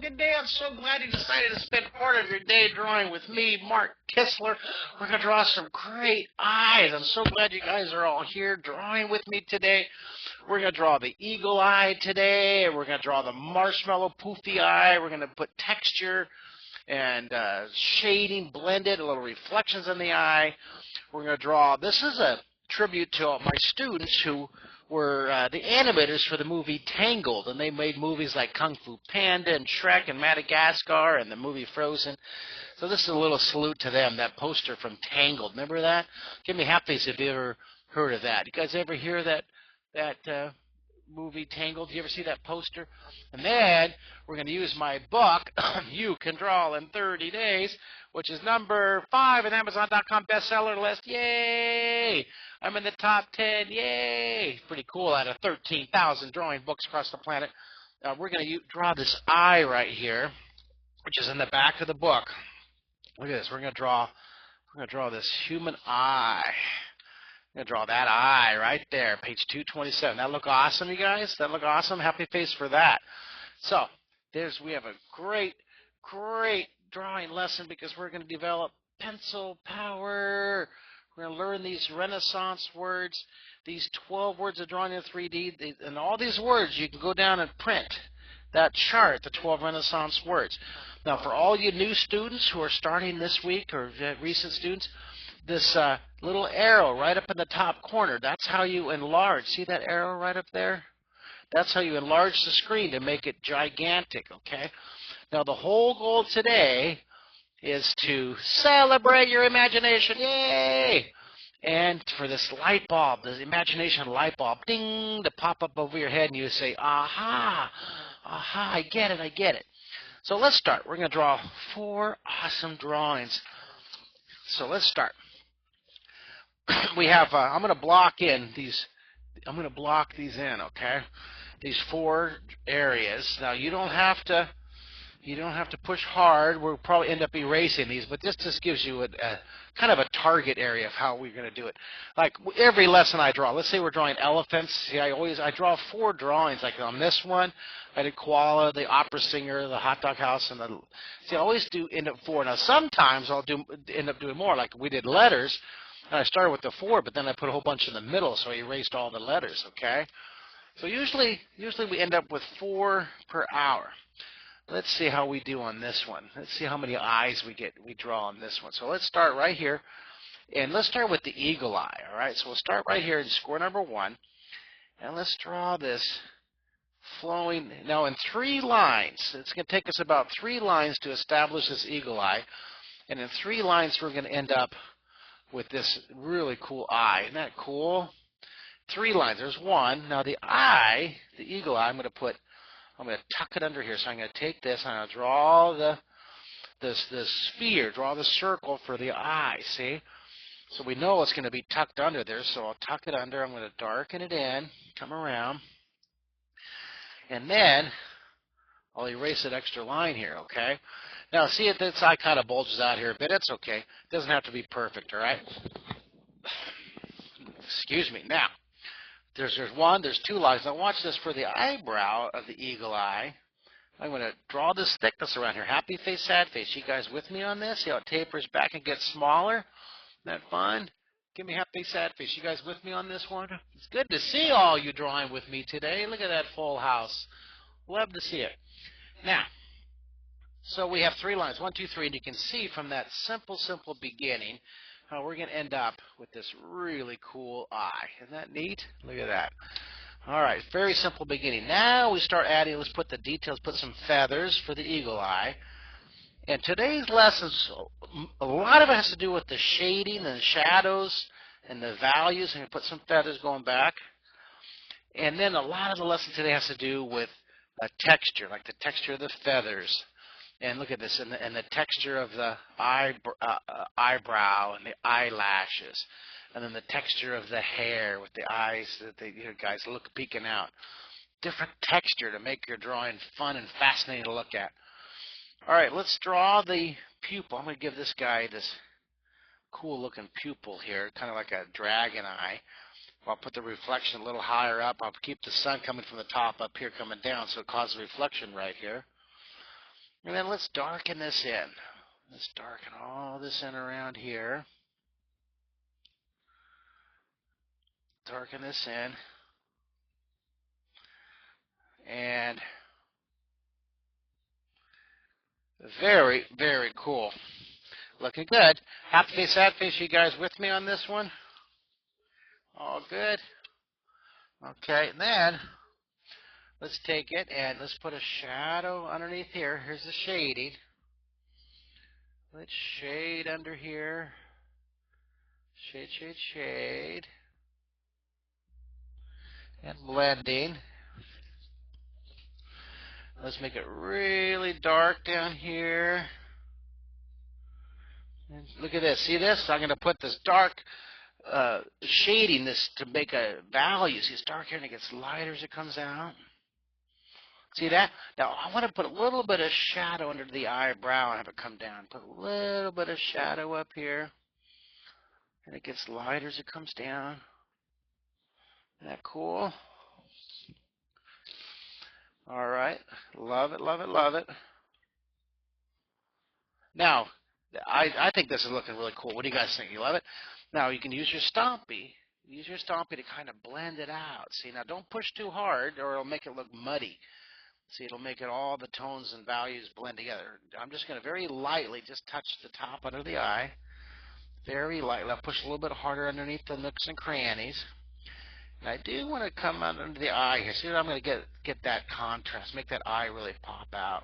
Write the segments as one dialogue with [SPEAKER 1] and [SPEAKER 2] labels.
[SPEAKER 1] good day. I'm so glad you decided to spend part of your day drawing with me, Mark Kistler. We're going to draw some great eyes. I'm so glad you guys are all here drawing with me today. We're going to draw the eagle eye today. We're going to draw the marshmallow poofy eye. We're going to put texture and shading blended, a little reflections in the eye. We're going to draw, this is a tribute to my students who were the animators for the movie Tangled, and they made movies like Kung Fu Panda and Shrek and Madagascar and the movie Frozen. So this is a little salute to them, that poster from Tangled. Remember that? Give me half face if you ever heard of that. You guys ever hear that movie Tangled? You ever see that poster? And then we're going to use my book, You Can Draw in 30 Days, which is number 5 in Amazon.com bestseller list. Yay! I'm in the top 10. Yay! Pretty cool out of 13,000 drawing books across the planet. We're going to draw this eye right here, which is in the back of the book. Look at this. We're going to draw this human eye. I'm going to draw that eye right there, page 227. That look awesome, you guys? That look awesome? Happy face for that. So we have a great drawing lesson because we're going to develop pencil power. We're going to learn these Renaissance words, these 12 words of drawing in 3D. And all these words, you can go down and print that chart, the 12 Renaissance words. Now, for all you new students who are starting this week or recent students, this little arrow right up in the top corner, that's how you enlarge. See that arrow right up there? That's how you enlarge the screen to make it gigantic, okay? Now, the whole goal today is to celebrate your imagination. Yay! And for this light bulb, the imagination light bulb, ding, to pop up over your head, and you say, aha, aha, I get it. So let's start. We're going to draw 4 awesome drawings. So let's start. We have, I'm going to block in these, okay? These 4 areas. Now, you don't have to push hard. We'll probably end up erasing these, but this just gives you a kind of a target area of how we're going to do it. Like every lesson I draw, let's say we're drawing elephants. See, I draw 4 drawings. Like on this one, I did koala, the opera singer, the hot dog house, and I always do end up 4. Now sometimes I'll end up doing more. Like we did letters, and I started with the 4, but then I put a whole bunch in the middle, so I erased all the letters. Okay, so usually we end up with 4 per hour. Let's see how we do on this one. Let's see how many eyes we draw on this one. So let's start right here, and let's start with the eagle eye, all right? So we'll start right here in score number 1, and let's draw this flowing. Now in 3 lines, it's going to take us about 3 lines to establish this eagle eye, and in 3 lines we're going to end up with this really cool eye. Isn't that cool? 3 lines. There's 1. Now the eye, the eagle eye, I'm going to tuck it under here. So I'm going to take this and I'm going to draw the sphere, draw the circle for the eye, see? So we know it's going to be tucked under there, so I'll tuck it under. I'm going to darken it in, come around, and then I'll erase that extra line here, okay? Now, see if this eye kind of bulges out here a bit. It's okay. It doesn't have to be perfect, all right? Excuse me. Now, there's 1, there's 2 lines. Now watch this for the eyebrow of the eagle eye. I'm going to draw this thickness around here. Happy face, sad face. You guys with me on this? See how it tapers back and gets smaller? Isn't that fun? Give me happy face, sad face. You guys with me on this one? It's good to see all you drawing with me today. Look at that full house. Love to see it. Now, so we have 3 lines, 1, 2, 3, and you can see from that simple beginning how we're going to end up with this really cool eye. Isn't that neat? Look at that. All right, very simple beginning. Now we start adding, let's put the details, put some feathers for the eagle eye. And today's lessons, a lot of it has to do with the shading and the shadows and the values. I'm going to put some feathers going back. And then a lot of the lesson today has to do with texture, like the texture of the feathers. And look at this, and the texture of the eyebrow and the eyelashes, and then the texture of the hair with the eyes that guys look peeking out. Different texture to make your drawing fun and fascinating to look at. All right, let's draw the pupil. I'm going to give this guy this cool-looking pupil here, kind of like a dragon eye. I'll put the reflection a little higher up. I'll keep the sun coming from the top up here, coming down, so it causes reflection right here. And then let's darken this in. Let's darken all this in around here. Darken this in. And very, very cool. Looking good. Happy face, sad face. You guys with me on this one? All good. Okay, and then let's take it and let's put a shadow underneath here. Here's the shading. Let's shade under here. Shade, shade, shade. And blending. Let's make it really dark down here. And look at this. See this? I'm going to put this dark shading this to make a value. See, it's dark here and it gets lighter as it comes out. See that? Now, I want to put a little bit of shadow under the eyebrow and have it come down. Put a little bit of shadow up here. And it gets lighter as it comes down. Isn't that cool? All right. Love it, love it, love it. Now, I think this is looking really cool. What do you guys think? You love it? Now, you can use your Stompy. Use your Stompy to kind of blend it out. See, now don't push too hard or it'll make it look muddy. See, it'll make it all the tones and values blend together. I'm just going to very lightly just touch the top under the eye. Very lightly. I'll push a little bit harder underneath the nooks and crannies. And I do want to come under the eye here. See, I'm going to get that contrast, make that eye really pop out.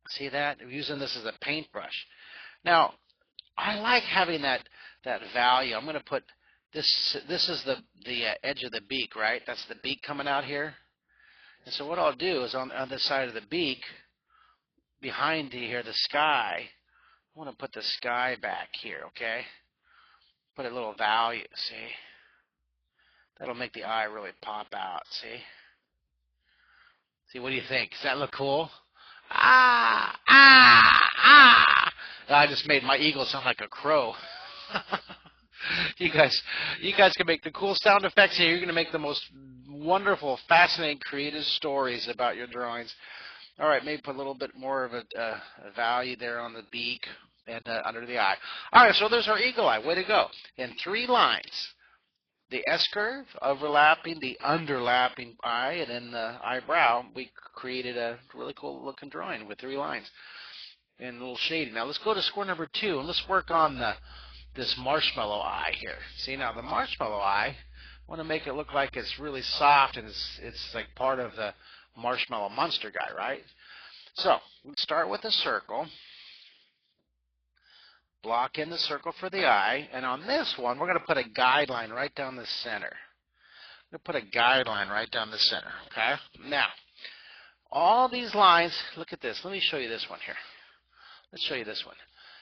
[SPEAKER 1] See that? I'm using this as a paintbrush. Now, I like having that value. I'm going to put this. This is the edge of the beak, right? That's the beak coming out here. And so what I'll do is on this side of the beak, behind here, the sky. I want to put the sky back here, okay? Put a little value. See? That'll make the eye really pop out. See? See, what do you think? Does that look cool? Ah, ah, ah. I just made my eagle sound like a crow. You guys can make the cool sound effects here. You're going to make the most wonderful, fascinating, creative stories about your drawings. All right, maybe put a little bit more of a value there on the beak and under the eye. All right, so there's our eagle eye. Way to go. In 3 lines. The S-curve overlapping the underlapping eye, and then the eyebrow, we created a really cool looking drawing with 3 lines and a little shading. Now let's go to score number 2 and let's work on this marshmallow eye here. See, now the marshmallow eye, I want to make it look like it's really soft and it's like part of the marshmallow monster guy, right? So let's start with a circle. Block in the circle for the eye, and on this one, we're going to put a guideline right down the center. I'm going to put a guideline right down the center, okay? Now, all these lines, look at this. Let me show you this one here. Let's show you this one.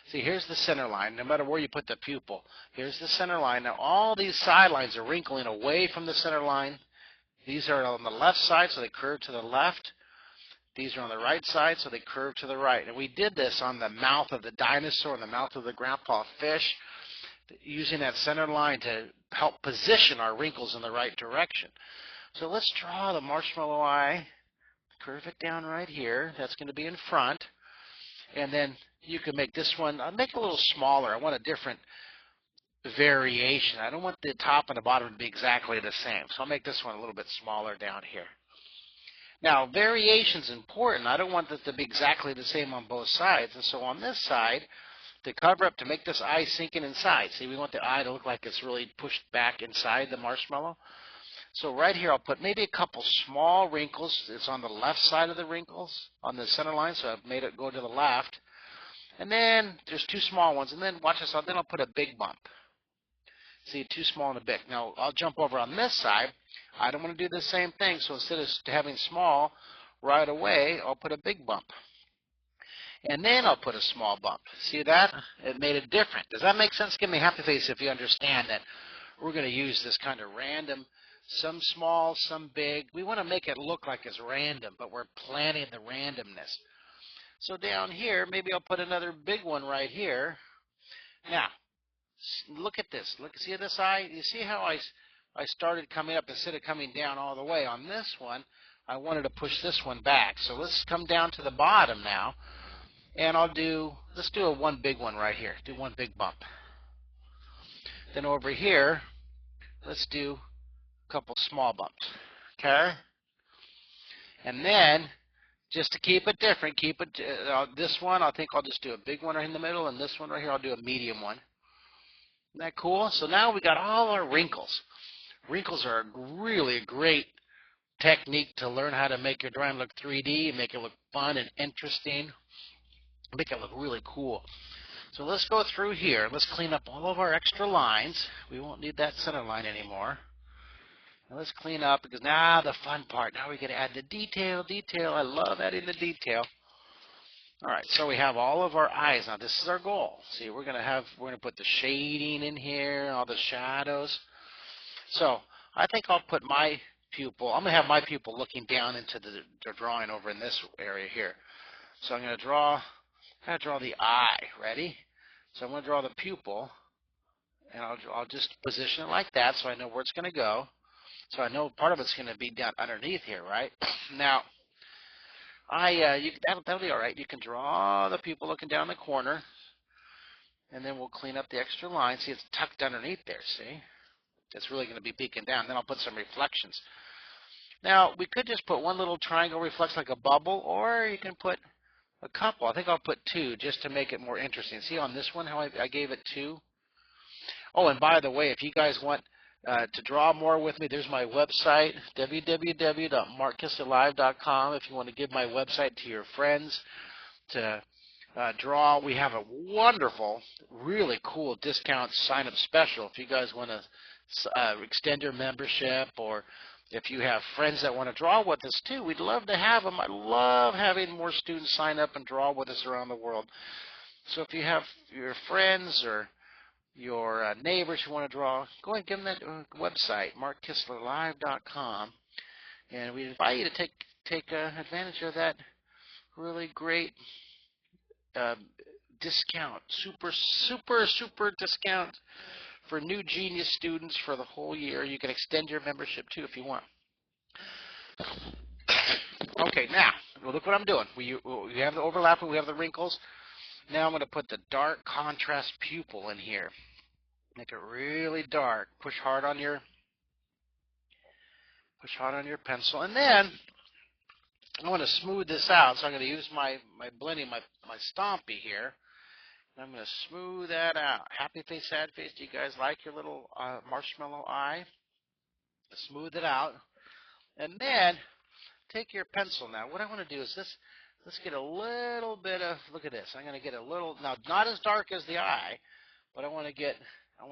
[SPEAKER 1] See, here's the center line. No matter where you put the pupil, here's the center line. Now, all these side lines are wrinkling away from the center line. These are on the left side, so they curve to the left. These are on the right side, so they curve to the right. And we did this on the mouth of the dinosaur and the mouth of the grandpa fish, using that center line to help position our wrinkles in the right direction. So let's draw the marshmallow eye. Curve it down right here. That's going to be in front. And then you can make this one, I'll make it a little smaller. I want a different variation. I don't want the top and the bottom to be exactly the same. So I'll make this one a little bit smaller down here. Now, variation's important. I don't want this to be exactly the same on both sides. And so on this side, to cover up, to make this eye sink in inside. See, we want the eye to look like it's really pushed back inside the marshmallow. So right here, I'll put maybe a couple small wrinkles. It's on the left side of the wrinkles on the center line, so I've made it go to the left. And then there's 2 small ones. And then watch this. Then I'll put a big bump. See, 2 small and a big. Now, I'll jump over on this side. I don't want to do the same thing, so instead of having small right away, I'll put a big bump. And then I'll put a small bump. See that? It made it different. Does that make sense? Give me a happy face if you understand that we're going to use this kind of random, some small, some big. We want to make it look like it's random, but we're planning the randomness. So down here, maybe I'll put another big one right here. Now, look at this. Look, see this eye? You see how I started coming up instead of coming down all the way? On this one, I wanted to push this one back. So let's come down to the bottom now, and let's do one big one right here. Do one big bump. Then over here, let's do a couple small bumps. Okay? And then, just to keep it different, this one, I think I'll just do a big one right in the middle, and this one right here, I'll do a medium one. Isn't that cool? So now we got all our wrinkles. Wrinkles are really a great technique to learn how to make your drawing look 3D, make it look fun and interesting, make it look really cool. So let's go through here. Let's clean up all of our extra lines. We won't need that center line anymore. Now let's clean up, because now the fun part. Now we got to add the detail. I love adding the detail. All right, so we have all of our eyes. Now this is our goal. See, we're gonna put the shading in here, all the shadows. So I think I'll put my pupil. I'm gonna have my pupil looking down into the drawing over in this area here. So I'm gonna draw the eye. Ready? So I'm gonna draw the pupil, and I'll just position it like that, so I know where it's gonna go. So I know part of it's gonna be down underneath here, right? Now. That'll be all right. You can draw the pupil looking down the corner, and then we'll clean up the extra line. See, it's tucked underneath there, see? It's really going to be peeking down. Then I'll put some reflections. Now, we could just put one little triangle reflects like a bubble, or you can put a couple. I think I'll put two just to make it more interesting. See on this one how I gave it two? Oh, and by the way, if you guys want to draw more with me, there's my website, www.markkistlerlive.com. If you want to give my website to your friends to draw, we have a wonderful, really cool discount sign-up special. If you guys want to extend your membership, or if you have friends that want to draw with us too, we'd love to have them. I love having more students sign up and draw with us around the world. So if you have your friends or your neighbors who want to draw, go ahead and give them that website, markkistlerlive.com, and we invite you to take advantage of that really great discount, super discount for new Genius students for the whole year. You can extend your membership too if you want. Okay, now look what I'm doing. We have the overlapping, we have the wrinkles. Now I'm going to put the dark contrast pupil in here. Make it really dark. Push hard on your pencil, and then I want to smooth this out. So I'm going to use my blending, my Stompy here, and I'm going to smooth that out. Happy face, sad face. Do you guys like your little marshmallow eye? Smooth it out, and then take your pencil. Now, what I want to do is this. Let's get a little bit of, look at this. I'm going to get a little, now not as dark as the eye, but I want to get a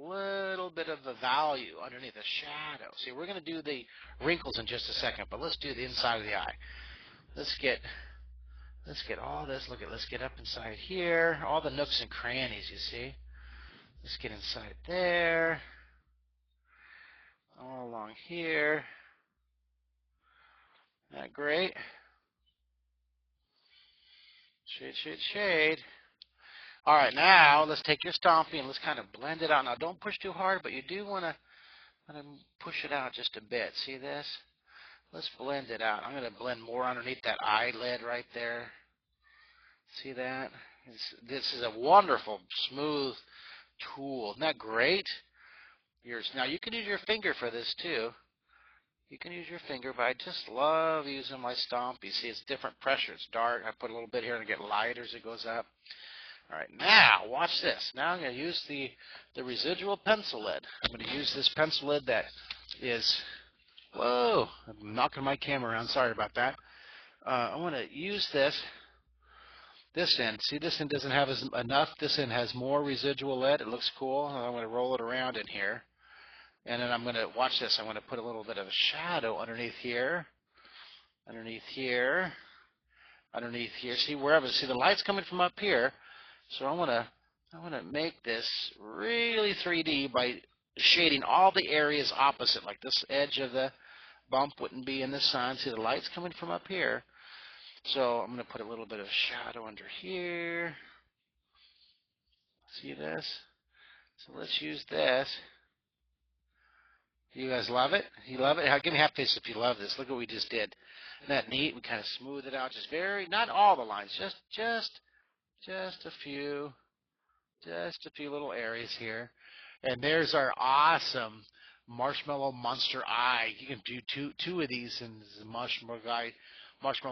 [SPEAKER 1] little bit of the value underneath the shadow. See, we're going to do the wrinkles in just a second, but let's do the inside of the eye. Let's get all this. Look at, let's get up inside here, all the nooks and crannies, you see. Let's get inside there, all along here. Isn't that great? Shade. All right, now let's take your Stompy and let's kind of blend it out. Now, don't push too hard, but you do want to push it out just a bit. See this? Let's blend it out. I'm going to blend more underneath that eyelid right there. See that? This is a wonderful, smooth tool. Isn't that great? Now, you can use your finger for this, too. You can use your finger, but I just love using my Stompy. See, it's different pressure. It's dark. I put a little bit here and get lighter as it goes up. All right, now watch this. Now I'm going to use the residual pencil lid. I'm going to use this pencil lid that is, whoa, I'm knocking my camera around. Sorry about that. I want to use this end. See, this end doesn't have enough. This end has more residual lid. It looks cool. I'm going to roll it around in here. And then I'm going to, watch this, I'm going to put a little bit of a shadow underneath here. See, wherever. See, the light's coming from up here. So I want to make this really 3D by shading all the areas opposite. Like this edge of the bump wouldn't be in the sun. See, the light's coming from up here. So I'm going to put a little bit of shadow under here. See this? So let's use this. You guys love it? You love it? Give me half face if you love this. Look what we just did. Isn't that neat? We kind of smooth it out, just not all the lines, just a few little areas here. And there's our awesome marshmallow monster eye. You can do two of these, and the marshmallow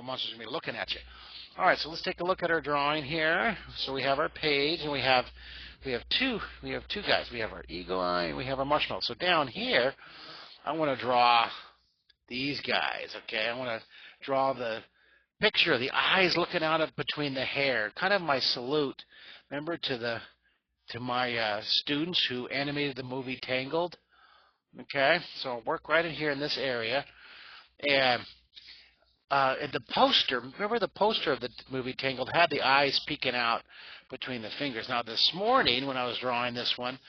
[SPEAKER 1] monster's gonna be looking at you. All right, so let's take a look at our drawing here. So we have our page, and we have two guys. We have our eagle eye, and we have our marshmallow. So down here, I want to draw these guys. Okay, I want to draw the picture of the eyes looking out of between the hair, kind of my salute. Remember to my students who animated the movie Tangled. Okay, so I'll work right in here in this area, and the poster. Remember the poster of the movie Tangled had the eyes peeking out between the fingers. Now this morning when I was drawing this one,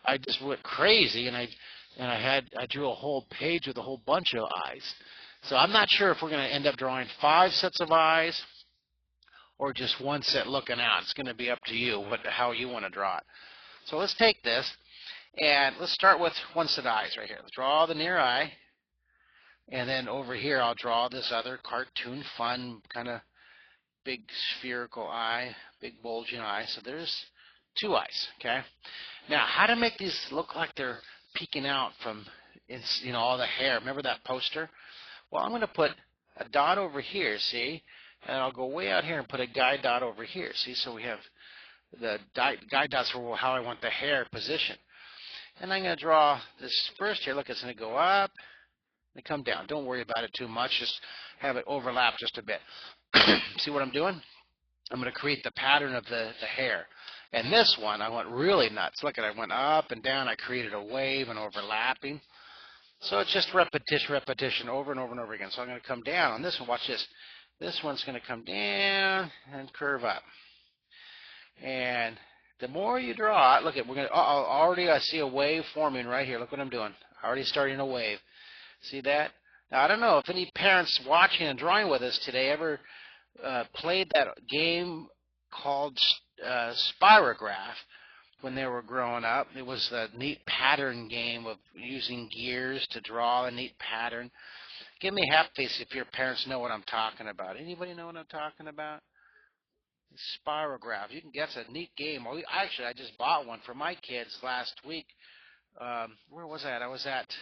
[SPEAKER 1] I just went crazy and I drew a whole page with a whole bunch of eyes. So I'm not sure if we're going to end up drawing 5 sets of eyes or just one set looking out. It's going to be up to you how you want to draw it. So let's take this and let's start with one set of eyes right here. Let's draw the near eye, and then over here I'll draw this other cartoon fun kind of big spherical eye, big bulging eye. So there's 2 eyes. Okay. Now how to make these look like they're peeking out from all the hair. Remember that poster? Well, I'm going to put a dot over here, see? And I'll go way out here and put a guide dot over here, see? So we have the guide dots for how I want the hair positioned. And I'm going to draw this first here. Look, it's going to go up and come down. Don't worry about it too much. Just have it overlap just a bit. See what I'm doing? I'm going to create the pattern of the hair. And this one, I went really nuts. Look at it. I went up and down. I created a wave and overlapping. So it's just repetition over and over and over again. So I'm going to come down on this one. Watch this. This one's going to come down and curve up. And the more you draw it, look at, already I see a wave forming right here. Look what I'm doing. Already starting a wave. See that? Now, I don't know if any parents watching and drawing with us today ever played that game called Spirograph when they were growing up. It was a neat pattern game of using gears to draw a neat pattern. Give me a half face if your parents know what I'm talking about. Anybody know what I'm talking about? Spirograph. You can guess, a neat game. Actually, I just bought one for my kids last week. Where was that? I was at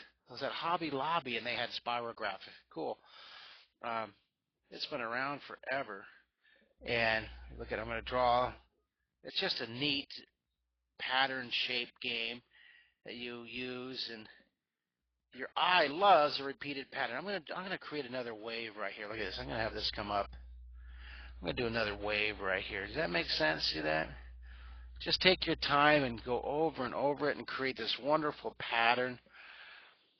[SPEAKER 1] Hobby Lobby, and they had Spirograph. Cool. It's been around forever. And look at, I'm going to draw. It's just a neat pattern-shaped game that you use, and your eye loves a repeated pattern. I'm going to create another wave right here. Look at this. I'm going to have this come up. I'm going to do another wave right here. Does that make sense? See that? Just take your time and go over and over it and create this wonderful pattern.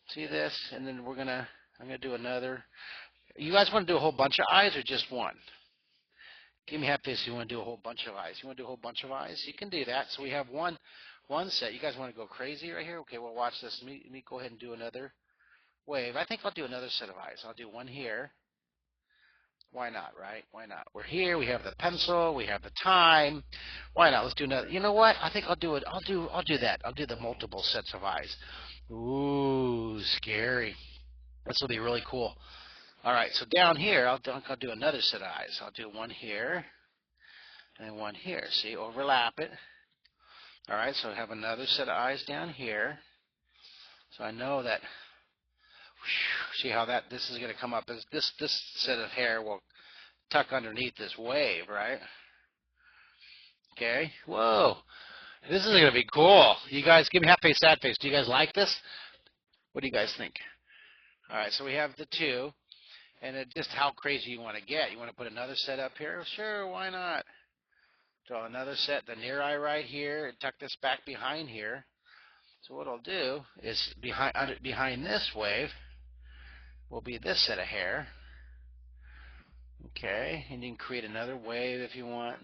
[SPEAKER 1] See this? And then I'm going to do another. You guys want to do a whole bunch of eyes or just one? Give me half face if you want to do a whole bunch of eyes. You want to do a whole bunch of eyes? You can do that. So we have one set. You guys want to go crazy right here? Okay, well, watch this. Let me go ahead and do another wave. I think I'll do another set of eyes. I'll do one here. Why not, right? Why not? We're here. We have the pencil. We have the time. Why not? Let's do another. You know what? I think I'll do it. I'll do that. I'll do the multiple sets of eyes. Ooh, scary. This will be really cool. All right, so down here, I'll do another set of eyes. I'll do one here and one here. See, overlap it. All right, so I have another set of eyes down here. So I know that. See how this is going to come up. This set of hair will tuck underneath this wave, right? Okay. Whoa. This is going to be cool. You guys, give me half face, sad face. Do you guys like this? What do you guys think? All right, so we have the 2. And just how crazy you want to get. You want to put another set up here? Sure, why not? Draw another set, the near eye right here, and tuck this back behind here. So what I'll do is behind this wave will be this set of hair. Okay, and you can create another wave if you want.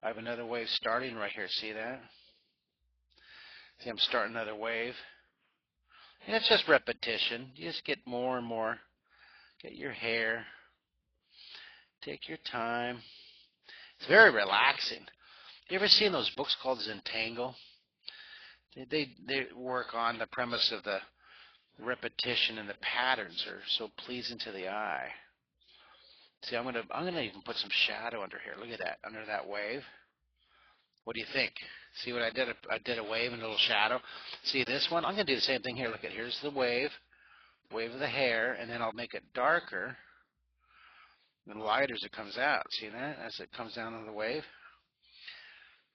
[SPEAKER 1] I have another wave starting right here. See that? See, I'm starting another wave. And it's just repetition. You just get more and more. Get your hair. Take your time. It's very relaxing. You ever seen those books called Zentangle? They work on the premise of the The repetition and the patterns are so pleasing to the eye. See, I'm gonna even put some shadow under here. Look at that, under that wave. What do you think? See what I did? I did a wave and a little shadow. See this one? I'm gonna do the same thing here. Look at, here's the wave of the hair, and then I'll make it darker and lighter as it comes out. See that? As it comes down on the wave.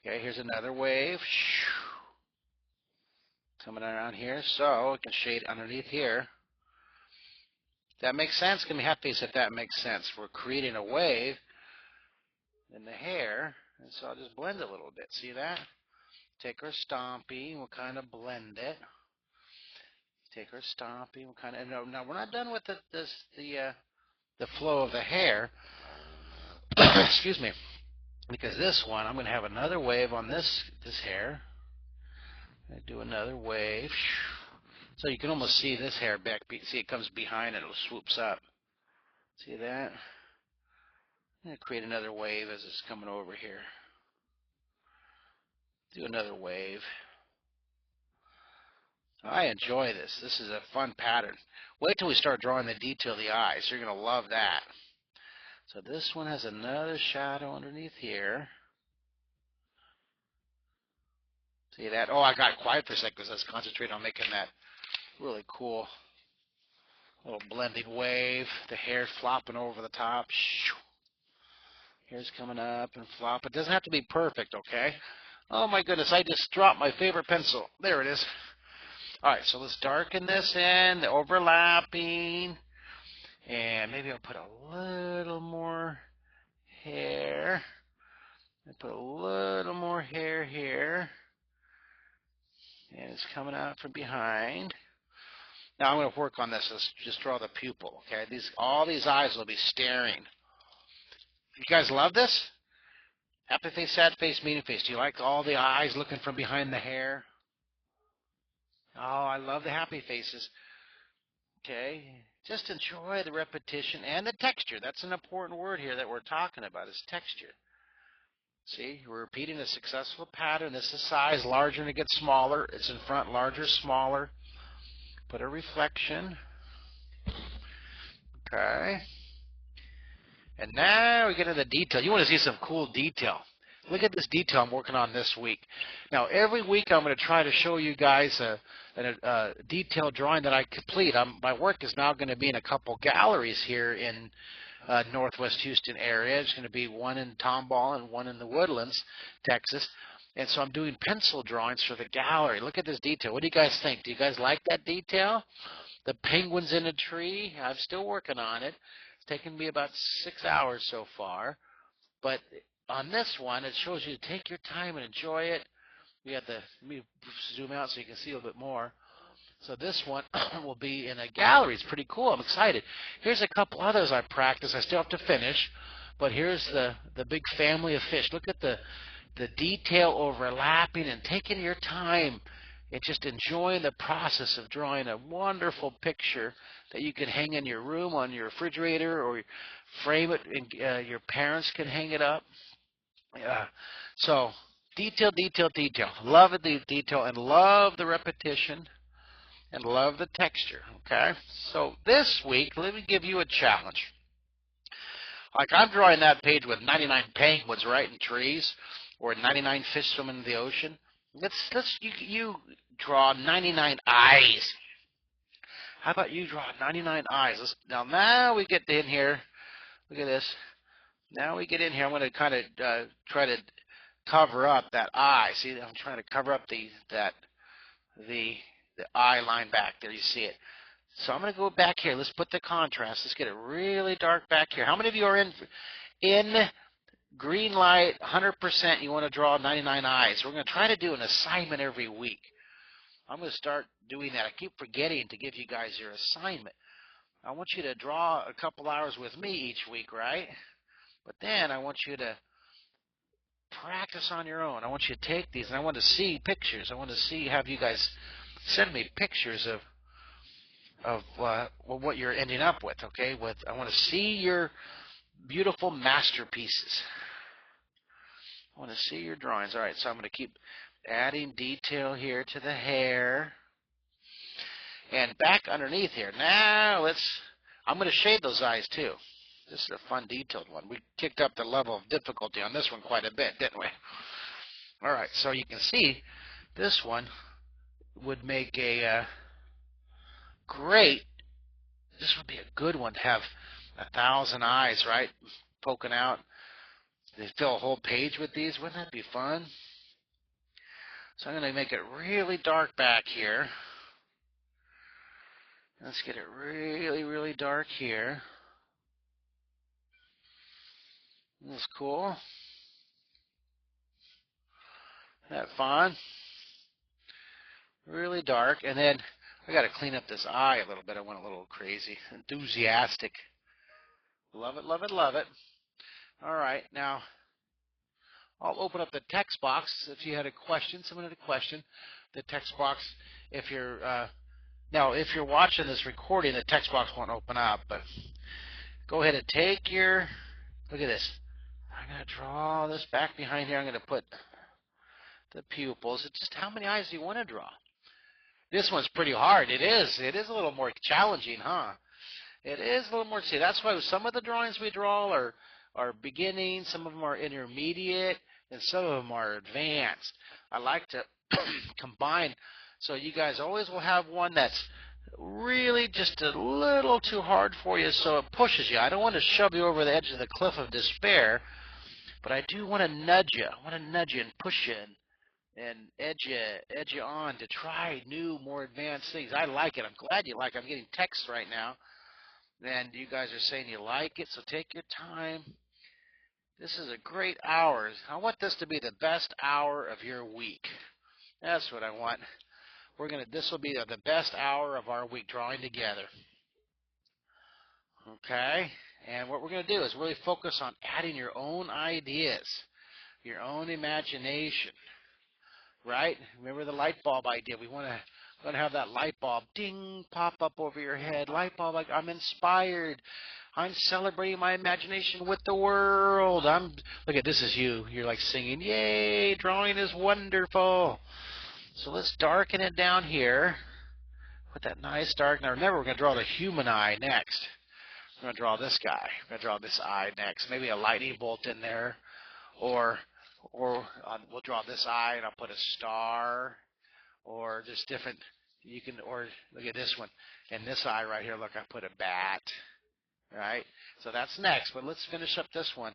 [SPEAKER 1] Okay, here's another wave. Coming around here, so it can shade underneath here. That makes sense? Give me a half face if that makes sense. We're creating a wave in the hair, and so I'll just blend it a little bit. See that? Take our Stompy, we'll kind of blend it. Take our Stompy, we'll kind of. No, we're not done with the flow of the hair. Excuse me, because this one I'm going to have another wave on this hair. I do another wave. So you can almost see this hair back. See, it comes behind it. It swoops up. See that? I'm going to create another wave as it's coming over here. Do another wave. I enjoy this. This is a fun pattern. Wait till we start drawing the detail of the eyes. You're going to love that. So this one has another shadow underneath here. See that? Oh, I got quiet for a second because I was concentrating on making that really cool little blending wave. The hair flopping over the top. Hair's coming up and flop. It doesn't have to be perfect, okay? Oh my goodness, I just dropped my favorite pencil. There it is. Alright, so let's darken this in, the overlapping. And maybe I'll put a little more hair. And put a little more hair here. And it's coming out from behind. Now I'm going to work on this. Let's just draw the pupil. Okay, all these eyes will be staring. You guys love this? Happy face, sad face, meaning face. Do you like all the eyes looking from behind the hair? Oh, I love the happy faces. Okay, just enjoy the repetition and the texture. That's an important word here that we're talking about is texture. See, we're repeating a successful pattern. This is size, larger and it gets smaller. It's in front, larger, smaller. Put a reflection. Okay. And now we get into the detail. You want to see some cool detail. Look at this detail I'm working on this week. Now, every week I'm going to try to show you guys a detailed drawing that I complete. My work is now going to be in a couple galleries here in Northwest Houston area. There's going to be one in Tomball and one in the Woodlands, Texas. And so I'm doing pencil drawings for the gallery. Look at this detail. What do you guys think? Do you guys like that detail? The penguins in a tree. I'm still working on it. It's taken me about 6 hours so far. But on this one, it shows you to take your time and enjoy it. Let me zoom out so you can see a little bit more. So this one will be in a gallery. It's pretty cool. I'm excited. Here's a couple others I practiced. I still have to finish. But here's the big family of fish. Look at the detail overlapping and taking your time and just enjoying the process of drawing a wonderful picture that you can hang in your room on your refrigerator or frame it and your parents can hang it up. So detail, detail, detail. Love the detail and love the repetition and love the texture. Okay? So this week, let me give you a challenge. Like I'm drawing that page with 99 penguins right in trees or 99 fish swimming in the ocean. You draw 99 eyes. How about you draw 99 eyes? Now we get in here. Look at this. Now we get in here. I'm going to kind of try to cover up that eye. See, I'm trying to cover up the eye line back there. You see it. So I'm going to go back here. Let's put the contrast. Let's get it really dark back here. How many of you are in green light, 100%, you want to draw 99 eyes? We're going to try to do an assignment every week. I'm going to start doing that. I keep forgetting to give you guys your assignment. I want you to draw a couple hours with me each week, right? But then I want you to practice on your own. I want you to take these, and I want to see pictures. I want to have you guys send me pictures of what you're ending up with, okay? I want to see your beautiful masterpieces. I want to see your drawings. All right, so I'm going to keep adding detail here to the hair. And back underneath here. Now I'm going to shade those eyes too. This is a fun detailed one. We kicked up the level of difficulty on this one quite a bit, didn't we? All right, so you can see this one would make a great, this would be a good one to have 1,000 eyes, right, poking out. They fill a whole page with these. Wouldn't that be fun? So I'm going to make it really dark back here. Let's get it really, really dark here. That's cool. Isn't that fun? Really dark. And then I got to clean up this eye a little bit. I went a little crazy. Enthusiastic. Love it, love it, love it. All right. Now, I'll open up the text box if you had a question. Someone had a question. The text box, if you're now, if you're watching this recording, the text box won't open up. But go ahead and take your, look at this. I'm going to draw this back behind here. I'm going to put the pupils. It's just how many eyes do you want to draw? This one's pretty hard. It is. It is a little more challenging, huh? It is a little more. See, that's why some of the drawings we draw are beginning, some of them are intermediate, and some of them are advanced. I like to combine, so you guys always will have one that's really just a little too hard for you, so it pushes you. I don't want to shove you over the edge of the cliff of despair, but I do want to nudge you. I want to nudge you and push you and edge you on to try new, more advanced things. I like it. I'm glad you like it. I'm getting texts right now, and you guys are saying you like it, so take your time. This is a great hour. I want this to be the best hour of your week. That's what I want. This will be the best hour of our week drawing together. Okay? And what we're going to do is really focus on adding your own ideas, your own imagination. Right? Remember the light bulb idea. We want to have that light bulb ding pop up over your head. Light bulb, like I'm inspired. I'm celebrating my imagination with the world. Look at this is you. You're like singing, yay, drawing is wonderful. So let's darken it down here. Put that nice dark. Now remember, we're going to draw the human eye next. We're going to draw this guy. We're going to draw this eye next. Maybe a lightning bolt in there, or we'll draw this eye and I'll put a star, or just different. You can, or look at this one, and this eye right here. Look, I put a bat. Right. So that's next. But let's finish up this one.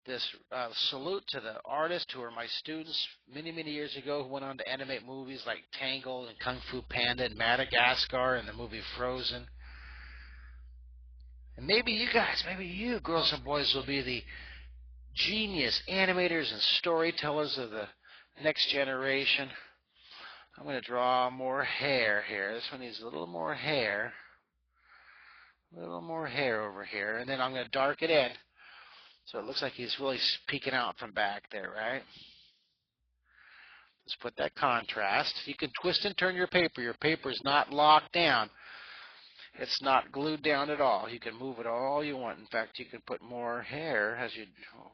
[SPEAKER 1] This salute to the artists who were my students many, many years ago, who went on to animate movies like Tangled and Kung Fu Panda and Madagascar and the movie Frozen. And maybe you guys, maybe you girls and boys will be the genius animators and storytellers of the next generation. I'm going to draw more hair here. This one needs a little more hair. A little more hair over here. And then I'm going to darken it in. So it looks like he's really peeking out from back there, right? Let's put that contrast. You can twist and turn your paper. Your paper is not locked down. It's not glued down at all. You can move it all you want. In fact, you can put more hair as you're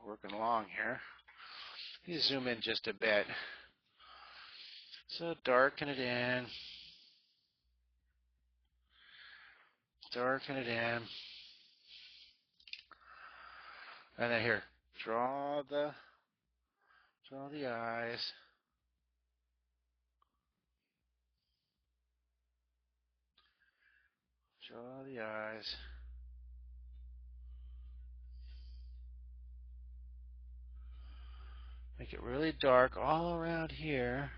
[SPEAKER 1] working along here. You zoom in just a bit. So darken it in. Darken it in. And then here, draw the eyes. Draw the eyes. Make it really dark all around here.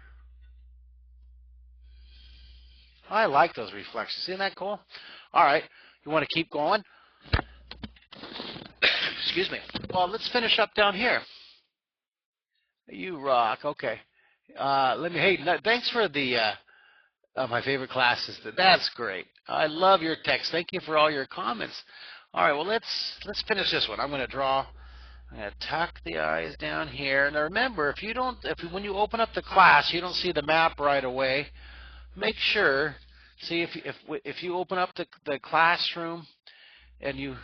[SPEAKER 1] I like those reflections. Isn't that cool? All right. You want to keep going? Excuse me. Well, let's finish up down here. You rock. Okay. Hey, thanks for the my favorite classes. That's great. I love your text. Thank you for all your comments. All right. Well, let's finish this one. I'm going to tuck the eyes down here. Now remember, when you open up the class, you don't see the map right away. Make sure. See if you open up the classroom and you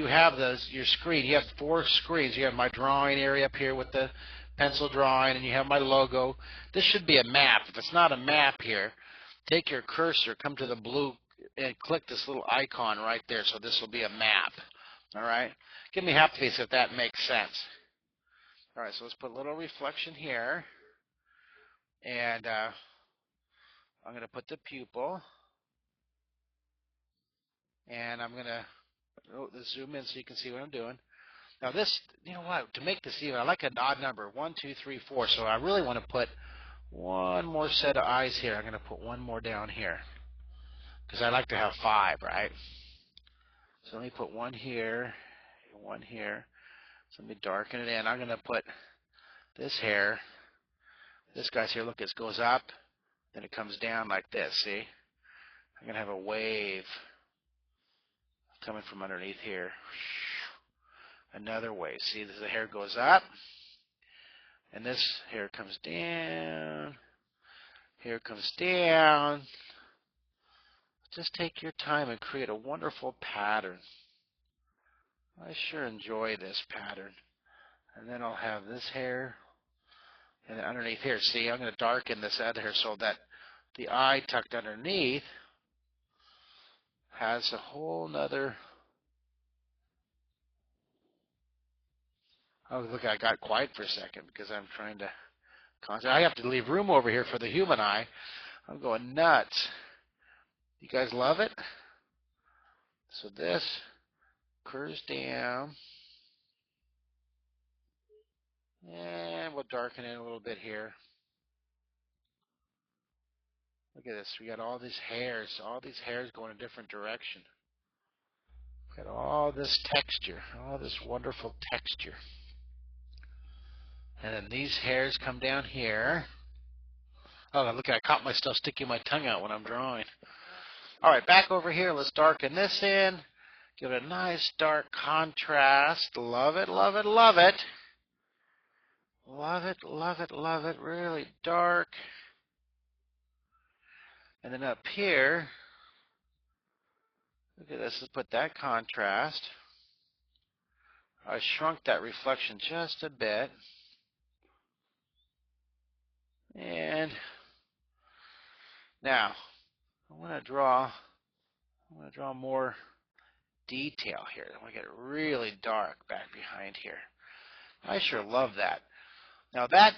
[SPEAKER 1] have your screen. You have 4 screens. You have my drawing area up here with the pencil drawing, and you have my logo. This should be a map. If it's not a map here, take your cursor, come to the blue, and click this little icon right there. So this will be a map. All right? Give me half face if that makes sense. All right, so let's put a little reflection here. And I'm going to put the pupil. And I'm going to zoom in so you can see what I'm doing. Now this, you know what, to make this even, I like an odd number, 1, 2, 3, 4. So I really want to put one more set of eyes here. I'm going to put one more down here because I like to have 5, right? So let me put one here, one here. So let me darken it in. I'm going to put this hair, this guy's here, look, it goes up, then it comes down like this, see? I'm going to have a wave coming from underneath here. Another wave. See, the hair goes up, and this hair comes down. Here comes down. Just take your time and create a wonderful pattern. I sure enjoy this pattern. And then I'll have this hair, and then underneath here, see, I'm going to darken this other hair so that the eye tucked underneath has a whole nother. Oh, look, I got quiet for a second because I'm trying to concentrate. I have to leave room over here for the human eye. I'm going nuts. You guys love it? So this curves down. And we'll darken it a little bit here. Look at this. We got all these hairs. All these hairs going a different direction. We got all this texture. All this wonderful texture. And then these hairs come down here. Oh, look, I caught myself sticking my tongue out when I'm drawing. All right, back over here. Let's darken this in. Give it a nice dark contrast. Love it, love it, love it. Love it, love it, love it. Really dark. And then up here, look at this. Let's put that contrast. I shrunk that reflection just a bit. And now I want to draw more detail here. I want to get it really dark back behind here. I sure love that. Now that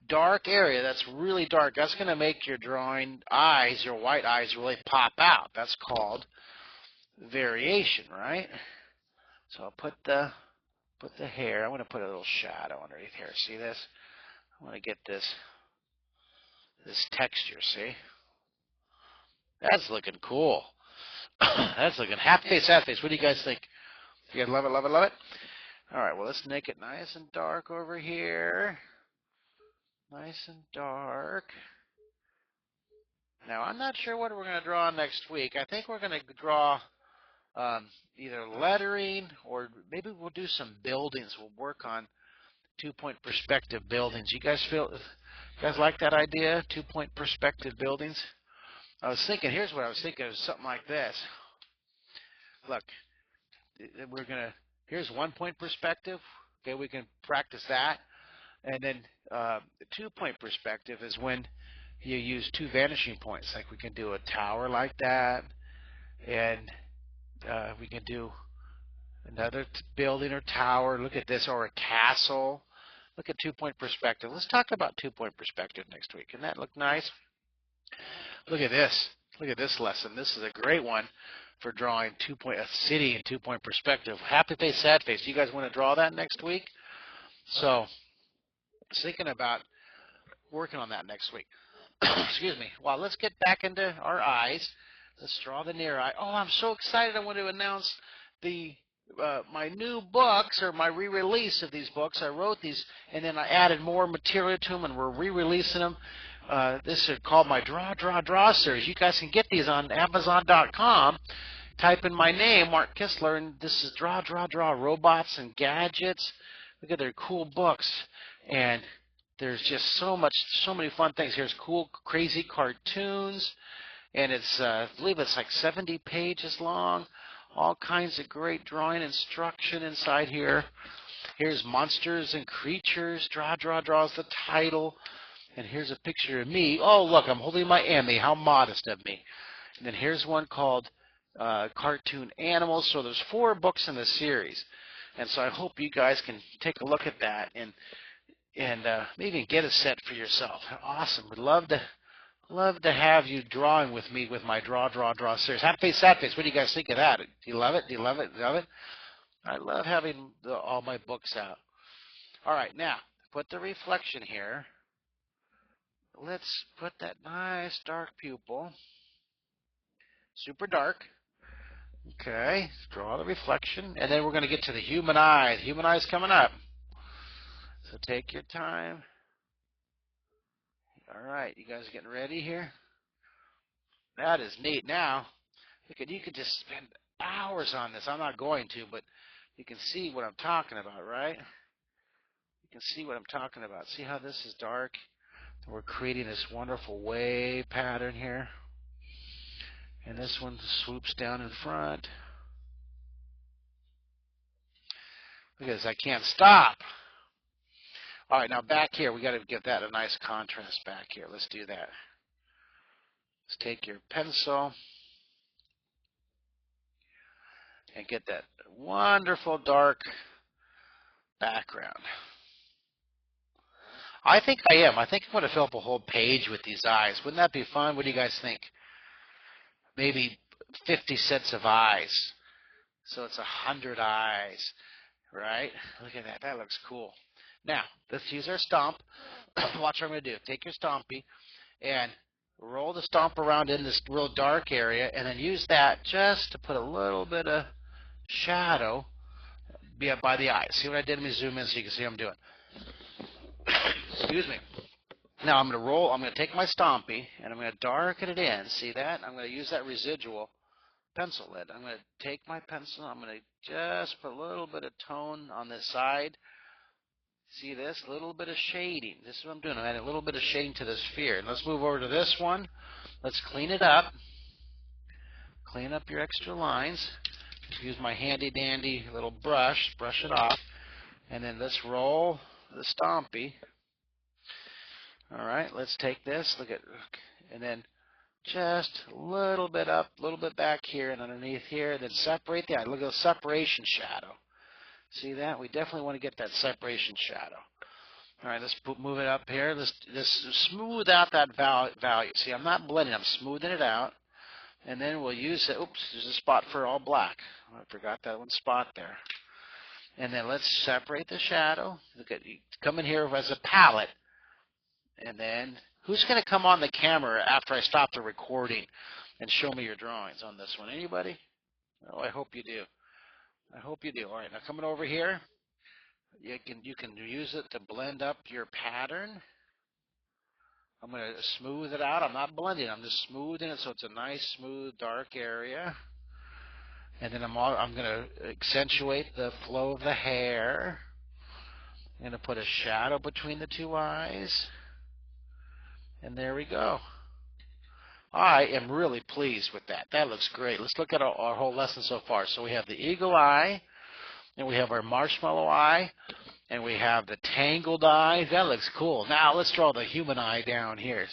[SPEAKER 1] dark area, that's really dark, that's going to make your drawing eyes, your white eyes, really pop out. That's called variation, right? So I'll put the hair. I want to put a little shadow underneath here. See this? I want to get this texture, see? That's looking cool. That's looking half face, half face. What do you guys think? You guys love it, love it, love it? All right, well, let's make it nice and dark over here. Nice and dark. Now, I'm not sure what we're going to draw next week. I think we're going to draw either lettering or maybe we'll do some buildings. We'll work on 2-point perspective buildings. You guys like that idea? 2-point perspective buildings? I was thinking, here's what I was thinking, of something like this. Look, here's 1-point perspective. Okay, we can practice that. And then the 2-point perspective is when you use 2 vanishing points. Like we can do a tower like that, and we can do another building or tower. Look at this, or a castle. Look at 2-point perspective. Let's talk about 2-point perspective next week. Can that look nice? Look at this. Look at this lesson. This is a great one for drawing a city in 2-point perspective. Happy face, sad face. You guys want to draw that next week? So, I was thinking about working on that next week. Excuse me. Well, let's get back into our eyes. Let's draw the near eye. Oh, I'm so excited. I want to announce my new books, or my re-release of these books. I wrote these, and then I added more material to them, and we're re-releasing them. This is called my Draw series. You guys can get these on Amazon.com. Type in my name, Mark Kistler, and this is Draw, Robots and Gadgets. Look at their cool books. And there's just so many fun things. Here's cool, crazy cartoons. And it's, I believe it's like 70 pages long. All kinds of great drawing instruction inside here. Here's Monsters and Creatures. Draw is the title. And here's a picture of me. Oh, look, I'm holding my Emmy. How modest of me. And then here's one called Cartoon Animals. So there's 4 books in the series. And so I hope you guys can take a look at that and maybe get a set for yourself. Awesome. Would love to have you drawing with me with my draw series. Happy face, sad face. What do you guys think of that? Do you love it? Do you love it? Do you love it? I love having all my books out. All right, now put the reflection here. Let's put that nice dark pupil. Super dark. Okay, draw the reflection, and then we're going to get to the human eye. The human eye is coming up. So take your time. All right, you guys getting ready here? That is neat. Now, you could just spend hours on this. I'm not going to, but you can see what I'm talking about, right? You can see what I'm talking about. See how this is dark? We're creating this wonderful wave pattern here. And this one swoops down in front. Look at this, I can't stop. All right, now back here, we got to give that a nice contrast back here. Let's do that. Let's take your pencil and get that wonderful dark background. I think I am. I think I'm going to fill up a whole page with these eyes. Wouldn't that be fun? What do you guys think? Maybe 50 sets of eyes. So it's 100 eyes, right? Look at that. That looks cool. Now, let's use our stomp. Watch what I'm going to do. Take your stompy and roll the stomp around in this real dark area, and then use that just to put a little bit of shadow by the eyes. See what I did? Let me zoom in so you can see what I'm doing. Excuse me. Now I'm going to take my stompy and I'm going to darken it in. See that? I'm going to use that residual pencil lid. I'm going to take my pencil. I'm going to just put a little bit of tone on this side. See this? A little bit of shading. This is what I'm doing. I'm adding a little bit of shading to the sphere. And let's move over to this one. Let's clean it up. Clean up your extra lines. Use my handy dandy little brush. Brush it off. And then let's roll the stompy. All right, let's take this, and then just a little bit up, a little bit back here and underneath here, then separate the eye. Look at the separation shadow. See that? We definitely want to get that separation shadow. All right, let's move it up here. Let's smooth out that value. See, I'm not blending, I'm smoothing it out. And then we'll use it. Oops, there's a spot for all black. I forgot that one spot there. And then let's separate the shadow. Look at, come in here as a palette. And then, who's going to come on the camera after I stop the recording and show me your drawings on this one? Anybody? Oh, I hope you do. I hope you do. All right, now coming over here, you can use it to blend up your pattern. I'm going to smooth it out. I'm not blending. I'm just smoothing it so it's a nice, smooth, dark area. And then I'm going to accentuate the flow of the hair. I'm going to put a shadow between the 2 eyes. And there we go. I am really pleased with that. That looks great. Let's look at our whole lesson so far. So we have the eagle eye, and we have our marshmallow eye, and we have the tangled eye. That looks cool. Now let's draw the human eye down here.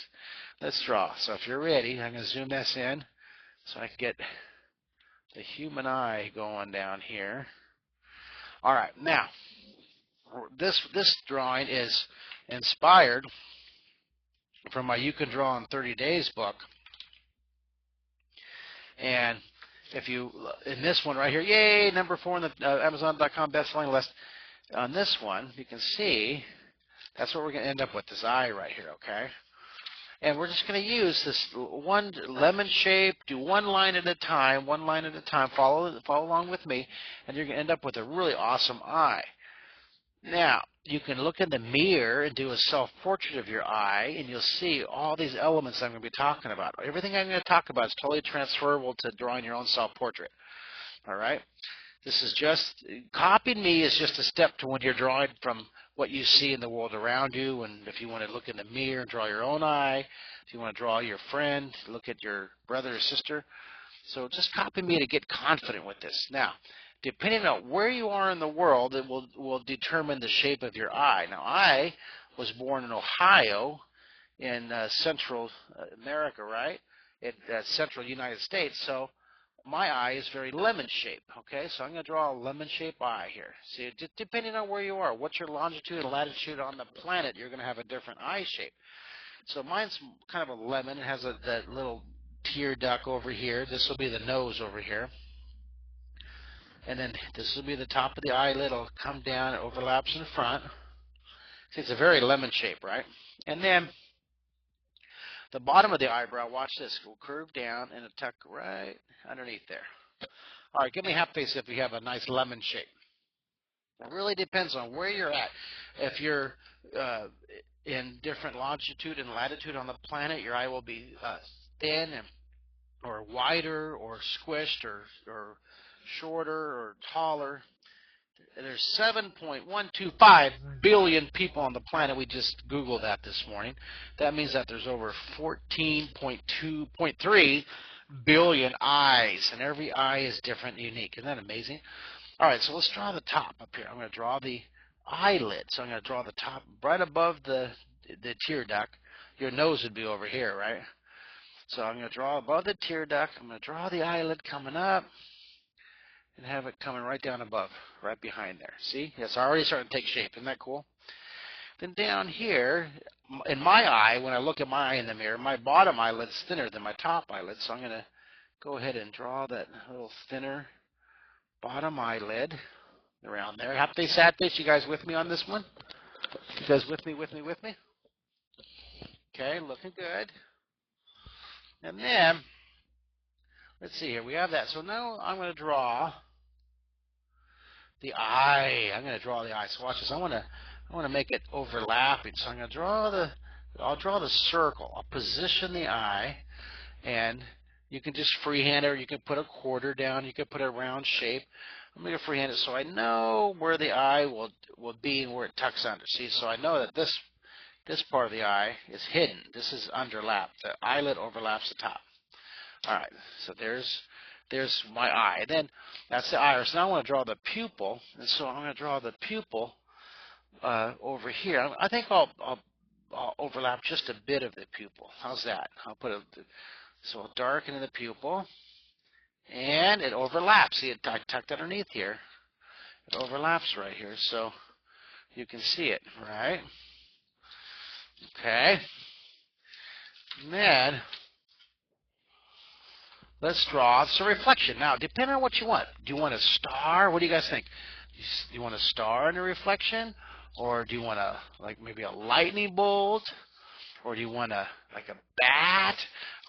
[SPEAKER 1] Let's draw. So if you're ready, I'm going to zoom this in so I can get the human eye going down here. All right. Now, this drawing is inspired from my You Can Draw in 30 Days book. And if you, in this one right here, yay, number 4 in the Amazon.com best-selling list. On this one, you can see that's what we're going to end up with, this eye right here, okay? And we're just going to use this one lemon shape, do one line at a time, follow along with me, and you're going to end up with a really awesome eye. Now, you can look in the mirror and do a self-portrait of your eye, and you'll see all these elements I'm going to be talking about. Everything I'm going to talk about is totally transferable to drawing your own self-portrait. All right? This is just, copying me is just a step to when you're drawing from what you see in the world around you, and if you want to look in the mirror and draw your own eye, if you want to draw your friend, look at your brother or sister. So just copy me to get confident with this. Now, depending on where you are in the world, it will determine the shape of your eye. Now, I was born in Ohio, Central America, right? In Central United States. So my eye is very lemon shaped. Okay, so I'm going to draw a lemon shaped eye here. See, depending on where you are, what's your longitude and latitude on the planet, you're going to have a different eye shape. So mine's kind of a lemon. It has that little tear duct over here. This will be the nose over here. And then this will be the top of the eyelid. It'll come down. It overlaps in the front. See, it's a very lemon shape, right? And then the bottom of the eyebrow, watch this, will curve down and it'll tuck right underneath there. All right, give me half face if you have a nice lemon shape. It really depends on where you're at. If you're in different longitude and latitude on the planet, your eye will be thin or wider or squished or shorter or taller. There's 7.125 billion people on the planet. We just Googled that this morning. That means that there's over 14.3 billion eyes, and every eye is different and unique. Isn't that amazing? All right, so let's draw the top up here. I'm going to draw the eyelid. So I'm going to draw the top right above the tear duct. Your nose would be over here, right? So I'm going to draw above the tear duct. I'm going to draw the eyelid coming up and have it coming right down above, right behind there. See? It's already starting to take shape. Isn't that cool? Then down here, in my eye, when I look at my eye in the mirror, my bottom eyelid's thinner than my top eyelid. So I'm going to go ahead and draw that little thinner bottom eyelid around there. Happy face, sad face. You guys with me on this one? You guys with me? Okay, looking good. And then, let's see here. We have that. So now I'm going to draw the eye. I'm going to draw the eye. So watch this. I want to make it overlapping. So I'm going to draw I'll draw the circle. I'll position the eye, and you can just freehand it, or you can put a quarter down. You can put a round shape. I'm going to freehand it so I know where the eye will be and where it tucks under. See, so I know that this part of the eye is hidden. This is underlapped. The eyelid overlaps the top. All right, so there's my eye. Then that's the iris. Now I want to draw the pupil, and so I'm going to draw the pupil over here. I think I'll overlap just a bit of the pupil. How's that? So I'll darken the pupil, and it overlaps. See, it tucked underneath here. It overlaps right here, so you can see it, right? Okay. And then let's draw some reflection. Now, depending on what you want. Do you want a star? What do you guys think? Do you want a star in the reflection? Or do you want like maybe a lightning bolt? Or do you want like a bat?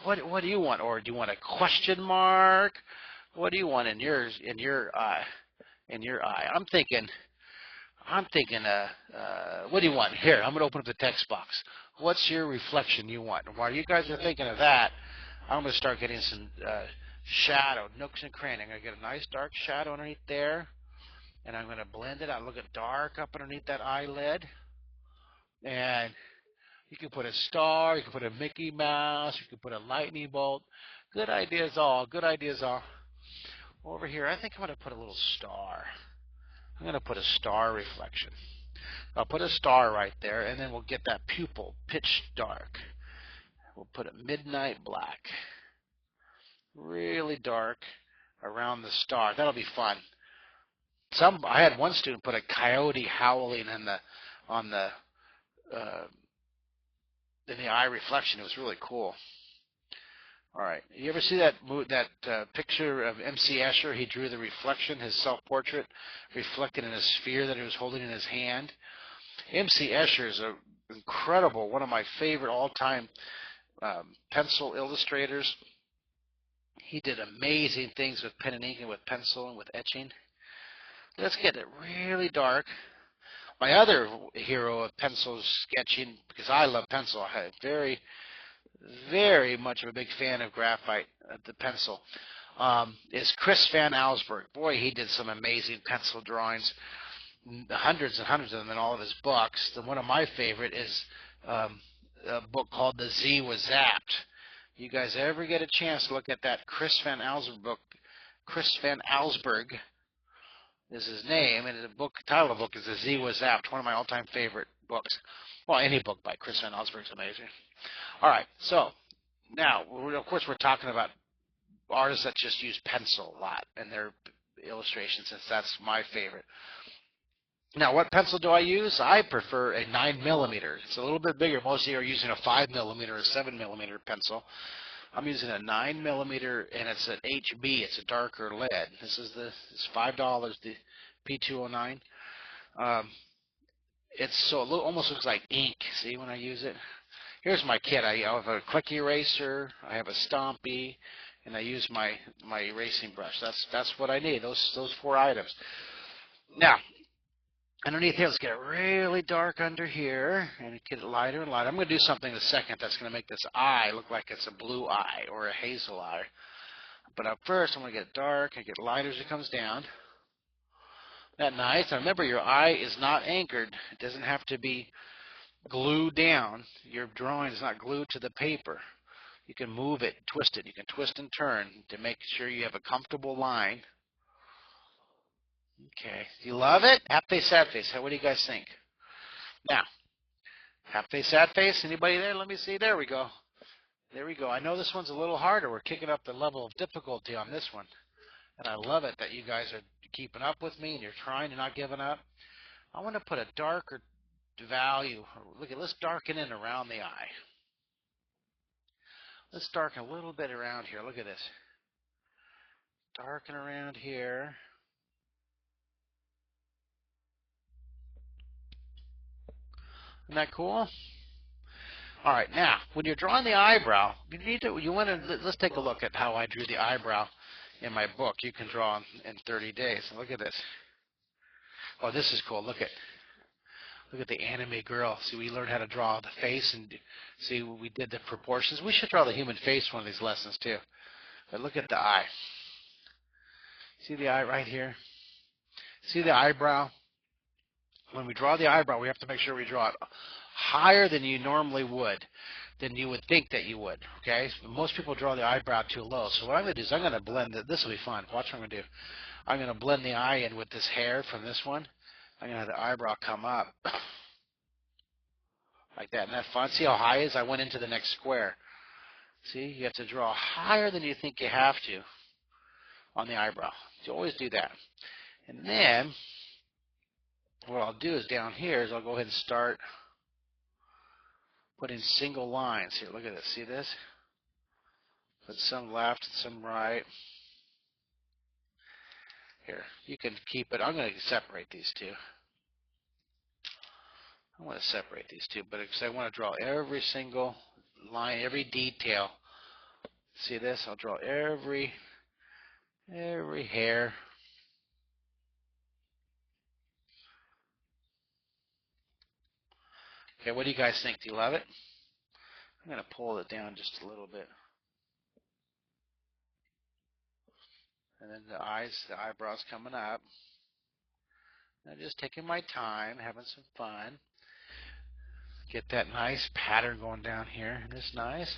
[SPEAKER 1] What do you want? Or do you want a question mark? What do you want in your eye? I'm thinking what do you want? Here, I'm going to open up the text box. What's your reflection you want? And while you guys are thinking of that, I'm going to start getting some shadow, nooks and crannies. I'm going to get a nice dark shadow underneath there, and I'm going to blend it out. Look at dark up underneath that eyelid. And you can put a star, you can put a Mickey Mouse, you can put a lightning bolt. Good ideas all. Over here, I think I'm going to put a little star. I'm going to put a star reflection. I'll put a star right there, and then we'll get that pupil pitch dark. We'll put a midnight black, really dark around the star. That'll be fun. I had one student put a coyote howling in the eye reflection. It was really cool. All right. You ever see that picture of M.C. Escher? He drew the reflection, his self-portrait, reflected in a sphere that he was holding in his hand. M.C. Escher is one of my favorite all-time pencil illustrators. He did amazing things with pen and ink and with pencil and with etching. Let's get it really dark. My other hero of pencil sketching, because I love pencil, I'm very, very much of a big fan of graphite, the pencil, is Chris Van Allsburg. Boy, he did some amazing pencil drawings, hundreds and hundreds of them in all of his books. One of my favorite is a book called The Z Was Zapped. You guys ever get a chance to look at that Chris Van Allsburg book? Chris Van Allsburg is his name, and the title of the book is The Z Was Zapped, one of my all-time favorite books. Well, any book by Chris Van Allsburg is amazing. All right, so now, of course, we're talking about artists that just use pencil a lot in their illustrations, since that's my favorite. Now, what pencil do I use? I prefer a 9mm. It's a little bit bigger. Most of you are using a 5mm or 7mm pencil. I'm using a 9mm, and it's an HB. It's a darker lead. It's $5, the P209. It's so almost looks like ink. See when I use it? Here's my kit. I have a quick eraser. I have a Stompy, and I use my erasing brush. That's what I need. Those 4 items. Now, underneath here, let's get it really dark under here, and get it lighter and lighter. I'm going to do something in a second that's going to make this eye look like it's a blue eye or a hazel eye. But up first, I'm going to get it dark and get lighter as it comes down. That nice. Now remember, your eye is not anchored. It doesn't have to be glued down. Your drawing is not glued to the paper. You can move it, twist it. You can twist and turn to make sure you have a comfortable line. Okay. Do you love it? Half face, sad face. What do you guys think? Now, half face, sad face. Anybody there? Let me see. There we go. There we go. I know this one's a little harder. We're kicking up the level of difficulty on this one. And I love it that you guys are keeping up with me and you're trying and not giving up. I want to put a darker value. Look at, let's darken in around the eye. Let's darken a little bit around here. Look at this. Darken around here. Isn't that cool? All right, now when you're drawing the eyebrow, let's take a look at how I drew the eyebrow in my book. You can draw in 30 days. Look at this. Oh, this is cool. Look at the anime girl. See, we learned how to draw the face, and see, we did the proportions. We should draw the human face one of these lessons too. But look at the eye. See the eye right here? See the eyebrow? When we draw the eyebrow, we have to make sure we draw it higher than you normally would, than you would think that you would. Okay? Most people draw the eyebrow too low. So what I'm going to do is I'm going to blend it. This will be fun. Watch what I'm going to do. I'm going to blend the eye in with this hair from this one. I'm going to have the eyebrow come up like that. Isn't that fun? See how high it is? I went into the next square. See? You have to draw higher than you think you have to on the eyebrow. You always do that. And then what I'll do is down here is I'll go ahead and start putting single lines here. Look at this. See this? Put some left and some right. Here, you can keep it. I'm going to separate these two. I want to separate these two, but because I want to draw every single line, every detail. See this? I'll draw every hair. Okay, what do you guys think? Do you love it? I'm going to pull it down just a little bit. And then the eyebrows coming up. I'm just taking my time, having some fun. Get that nice pattern going down here. Isn't this nice?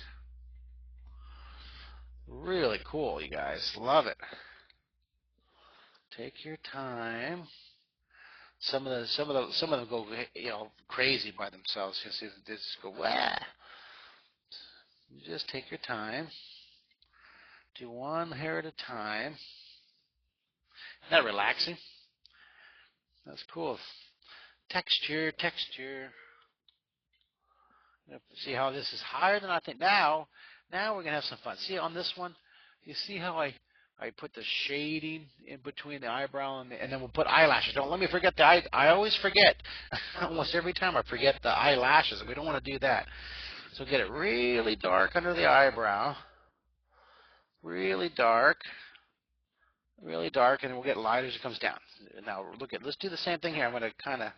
[SPEAKER 1] Really cool, you guys. Love it. Take your time. Some of them go, crazy by themselves. You see, they just go, wah. You just take your time. Do one hair at a time. Isn't that relaxing? That's cool. Texture. See how this is higher than I think. Now we're going to have some fun. See on this one, you see how I put the shading in between the eyebrow and then we'll put eyelashes. Don't let me forget the eye. I always forget. Almost every time I forget the eyelashes, and we don't want to do that. So get it really dark under the eyebrow. Really dark, and we'll get lighter as it comes down. Now let's do the same thing here. I'm going to kind of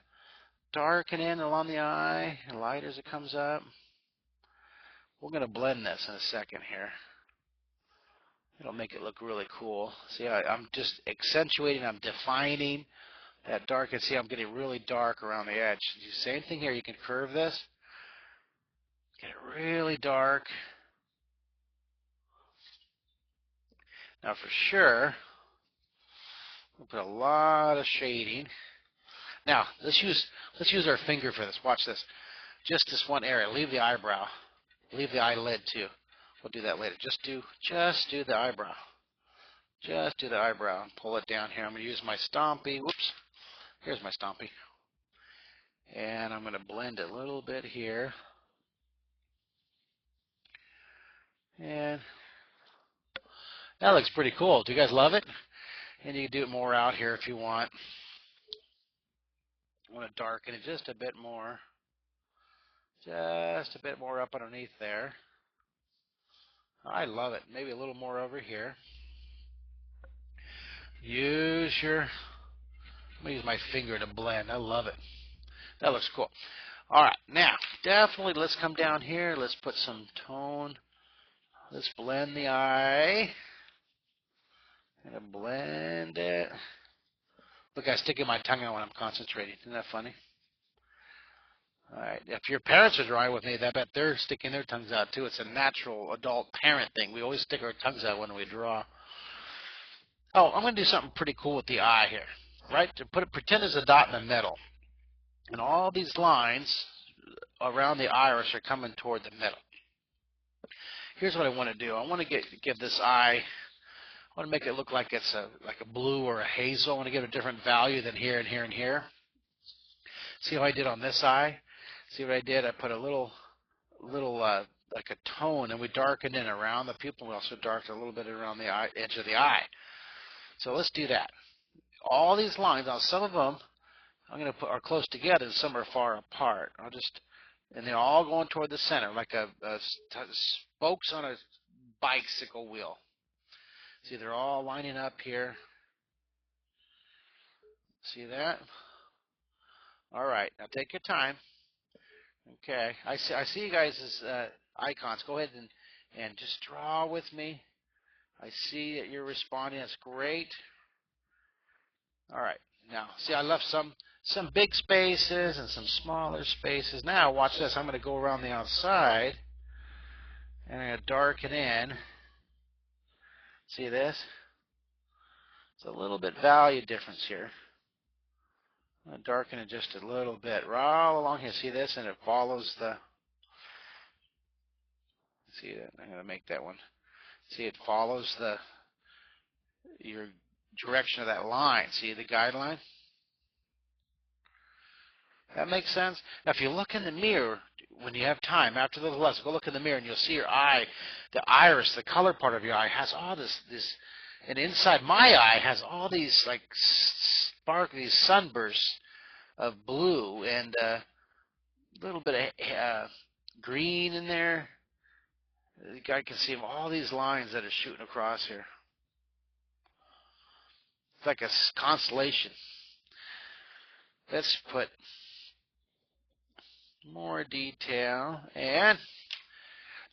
[SPEAKER 1] darken in along the eye, and lighter as it comes up. We're going to blend this in a second here. It'll make it look really cool. See, I'm just accentuating, I'm defining that dark, and see I'm getting really dark around the edge. Same thing here, you can curve this. Get it really dark. Now for sure, we'll put a lot of shading. Now, let's use our finger for this. Watch this. Just this one area. Leave the eyebrow. Leave the eyelid too. We'll do that later. Just do the eyebrow. Just do the eyebrow and pull it down here. I'm going to use my Stompy. Whoops. Here's my Stompy. And I'm going to blend it a little bit here. And that looks pretty cool. Do you guys love it? And you can do it more out here if you want. I want to darken it just a bit more. Just a bit more up underneath there. I love it. Maybe a little more over here. I'm going to use my finger to blend. I love it. That looks cool. All right, now, definitely let's come down here. Let's put some tone. Let's blend the eye. And blend it. Look, I'm sticking my tongue out when I'm concentrating. Isn't that funny? All right. If your parents are drawing with me, I bet they're sticking their tongues out too. It's a natural adult parent thing. We always stick our tongues out when we draw. Oh, I'm going to do something pretty cool with the eye here. Right? Pretend there's a dot in the middle. And all these lines around the iris are coming toward the middle. Here's what I want to do. I want to give this eye, I want to make it look like it's like a blue or a hazel. I want to give it a different value than here and here and here. See how I did on this eye? See what I did? I put a little like a tone, and we darkened in around the pupil. We also darkened a little bit around the edge of the eye. So let's do that. All these lines, now some of them I'm going to put are close together, and some are far apart. And they're all going toward the center, like spokes on a bicycle wheel. See, they're all lining up here. See that? All right, now take your time. Okay, I see you guys as icons. Go ahead and just draw with me. I see that you're responding. That's great. All right, now see, I left some big spaces and some smaller spaces. Now watch this. I'm going to go around the outside, and I'm going to darken in. See this? It's a little bit value difference here. I'm going to darken it just a little bit. Right along here. See this? And it follows the... See that? I'm going to make that one. See, it follows your direction of that line. See the guideline? That makes sense? Now, if you look in the mirror, when you have time, after the lesson, go look in the mirror and you'll see your eye, the iris, the color part of your eye has all this, and inside my eye has all these like these sunbursts of blue and a little bit of green in there. The guy can see all these lines that are shooting across here. It's like a constellation. Let's put more detail. And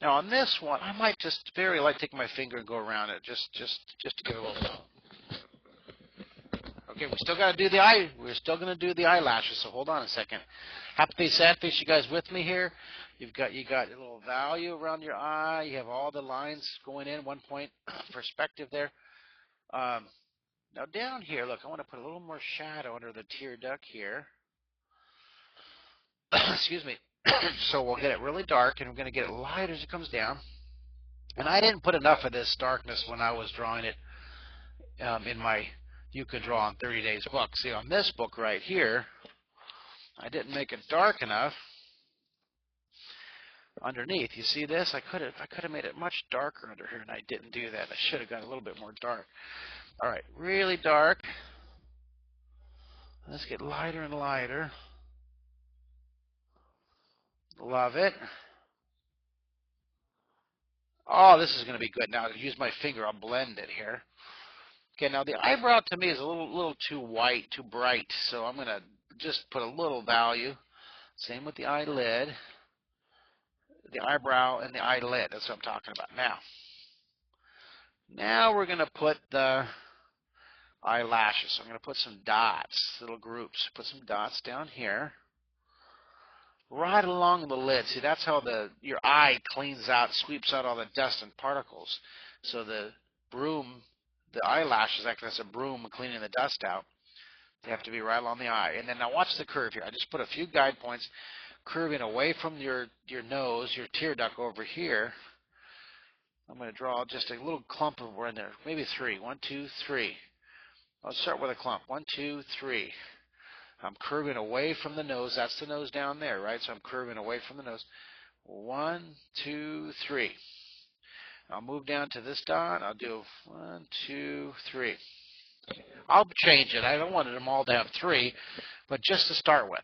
[SPEAKER 1] now on this one, I might just very light take my finger and go around it just to give it a little. Okay, we still got to do the eye. We're still going to do the eyelashes. So hold on a second. Happy face, sad face. You guys with me here? You got a little value around your eye. You have all the lines going in 1 point perspective there. Now down here, look, I want to put a little more shadow under the tear duct here. Excuse me. So we'll get it really dark, and we're going to get it light as it comes down. And I didn't put enough of this darkness when I was drawing it in my You Could Draw in 30 Days book. See, on this book right here, I didn't make it dark enough underneath. You see this? I could have made it much darker under here, and I didn't do that. I should have gone a little bit more dark. All right, really dark. Let's get lighter and lighter. Love it. Oh, this is going to be good. Now, I'll use my finger. I'll blend it here. Okay, now the eyebrow to me is a little too white, too bright, so I'm going to just put a little value. Same with the eyelid, the eyebrow, and the eyelid. That's what I'm talking about now. Now we're going to put the eyelashes. So I'm going to put some dots, little groups. Put some dots down here. Right along the lid. See, that's how your eye cleans out, sweeps out all the dust and particles. So the broom, the eyelash is acting as a broom cleaning the dust out. They have to be right along the eye. And then now watch the curve here. I just put a few guide points curving away from your nose, your tear duct over here. I'm going to draw just a little clump of in there, maybe 3. 1, 2, 3. I'll start with a clump. 1, 2, 3. I'm curving away from the nose. That's the nose down there, right? So I'm curving away from the nose. 1, 2, 3. I'll move down to this dot. I'll do 1, 2, 3. I'll change it. I don't want them all to have 3, but just to start with.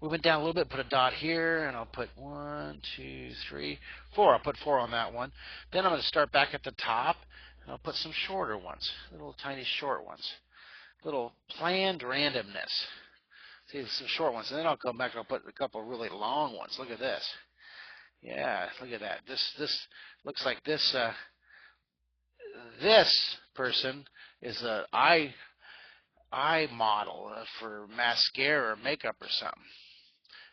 [SPEAKER 1] Moving down a little bit, put a dot here, and I'll put 1, 2, 3, 4. I'll put 4 on that one. Then I'm going to start back at the top, and I'll put some shorter ones, little tiny short ones, little planned randomness. See, some short ones, and then I'll come back and I'll put a couple of really long ones. Look at this. Yeah, look at that. This looks like this. This person is an eye model for mascara or makeup or something.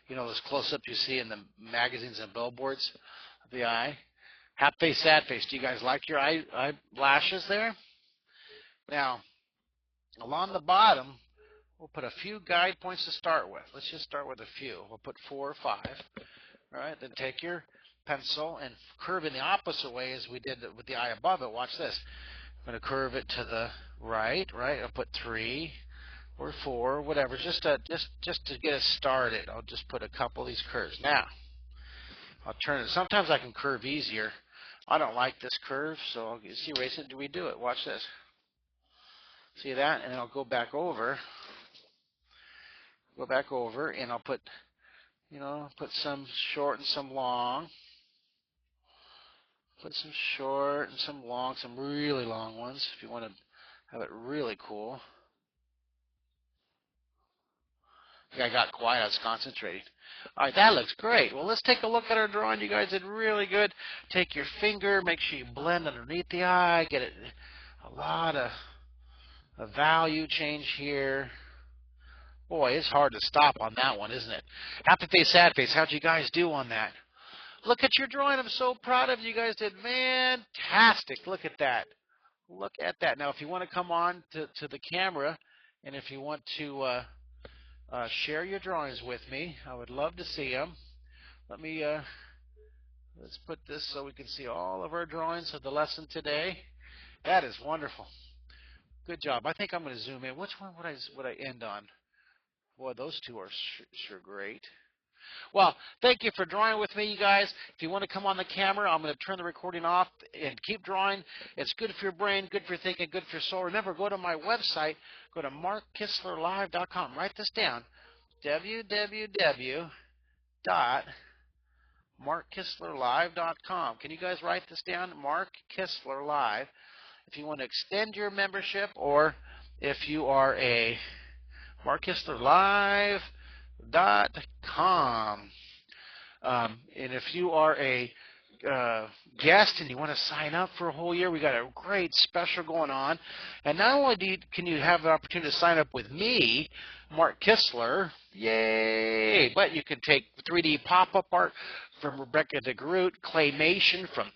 [SPEAKER 1] You know those close-ups you see in the magazines and billboards of the eye? Half face, sad face. Do you guys like your eyelashes there? Now, along the bottom, we'll put a few guide points to start with. Let's just start with a few. We'll put 4 or 5. All right, then take your pencil and curve in the opposite way as we did with the eye above it. Watch this. I'm going to curve it to the right. I'll put 3 or 4, whatever, just to get us started. I'll just put a couple of these curves. Now, I'll turn it. Sometimes I can curve easier. I don't like this curve, so I'll see, erase it. Do we do it? Watch this. See that? And then I'll go back over. And I'll put, put some short and some long. Put some short and some long, some really long ones if you want to have it really cool. I got quiet. I was concentrating. All right, that looks great. Well, let's take a look at our drawing. You guys did really good. Take your finger. Make sure you blend underneath the eye. Get it a lot of value change here. Boy, it's hard to stop on that one, isn't it? Happy face, sad face. How'd you guys do on that? Look at your drawing. I'm so proud of you. You guys did fantastic. Look at that. Look at that. Now, if you want to come on to the camera, and if you want to share your drawings with me, I would love to see them. Let me let's put this so we can see all of our drawings of the lesson today. That is wonderful. Good job. I think I'm going to zoom in. Which one would I end on? Boy, those two are sure great. Well, thank you for drawing with me, you guys. If you want to come on the camera, I'm going to turn the recording off and keep drawing. It's good for your brain, good for your thinking, good for your soul. Remember, go to my website. Go to markkistlerlive.com. Write this down. www.markkistlerlive.com. Can you guys write this down? Mark Kistler Live. If you want to extend your membership, or if you are a markkistlerlive.com. And if you are a guest and you want to sign up for a whole year, we got a great special going on. And not only can you have the opportunity to sign up with me, Mark Kistler, yay, but you can take 3D pop-up art from Rebecca DeGroot, claymation from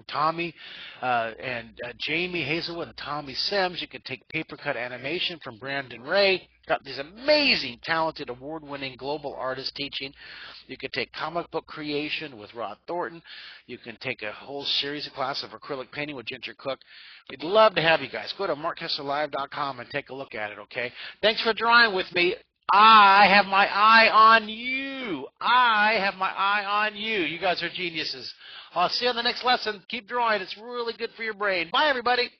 [SPEAKER 1] Tommy and Jamie Hazelwood and Tommy Sims. You can take paper cut animation from Brandon Ray. Got these amazing, talented, award-winning global artists teaching. You can take comic book creation with Rod Thornton. You can take a whole series of classes of acrylic painting with Ginger Cook. We'd love to have you guys. Go to markkistlerlive.com and take a look at it, okay? Thanks for drawing with me. I have my eye on you. I have my eye on you. You guys are geniuses. I'll see you on the next lesson. Keep drawing. It's really good for your brain. Bye, everybody.